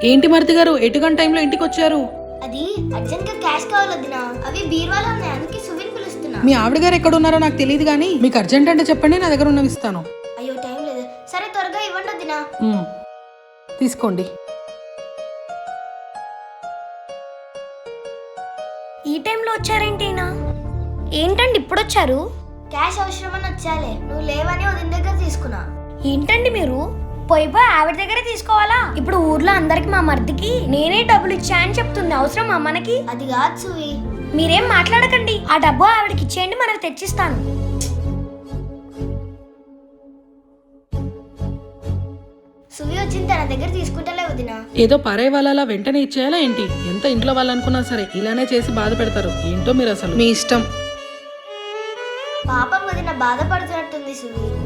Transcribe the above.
ఏంటి మరిది గారు ఎటుగంట టైంలో ఇంటికి వచ్చారు? అది అర్జెంట్ గా క్యాష్ కావాలి వదినా. అవి బీరువాలో ఉన్నాయి, అందుకే సువిని పిలుస్తున్నా. మీ ఆవిడ గారు ఎక్కడ ఉన్నారో నాకు తెలియదు కానీ మీకు అర్జెంట్ అంటే చెప్పండి, నా దగ్గర ఉన్నవి ఇస్తాను. అయ్యో టైం లేదు. సరే త్వరగా ఇవ్వండి వదినా. తీసుకోండి. ఈ టైంలో వచ్చారేంటినా? ఏంటండి ఇప్పుడు వచ్చారు? క్యాష్ అవసరమని వచ్చాలే, నువ్వు లేవని వదిన దగ్గర తీసుకున్నా. ఏంటండి మీరు పోయి ఆవిడ దగ్గరే తీసుకోవాలా? ఇప్పుడు ఊర్లో అందరికి మా మర్దికి నేనే డబ్బులు ఇచ్చా అని చెప్తుంది. అవసరం మా మనకి? అది కాదు సువి. మీరేం మాట్లాడకండి, ఆ డబ్బు ఆవిడకి ఇచ్చేయండి, మనకు తెచ్చిస్తాను. సువి వచ్చింది, తన దగ్గర తీసుకుంటలే వదినా. ఏదో పరాయి వాళ్ళ వెంటనే ఇచ్చేయాలా ఏంటి? ఎంత ఇంట్లో వాళ్ళు అనుకున్నా సరే ఇలానే చేసి బాధ పెడతారు. ఏంటో మీరు అసలు. మీ ఇష్టం. పాపం వదిన బాధపడుతున్నట్టుంది సువి.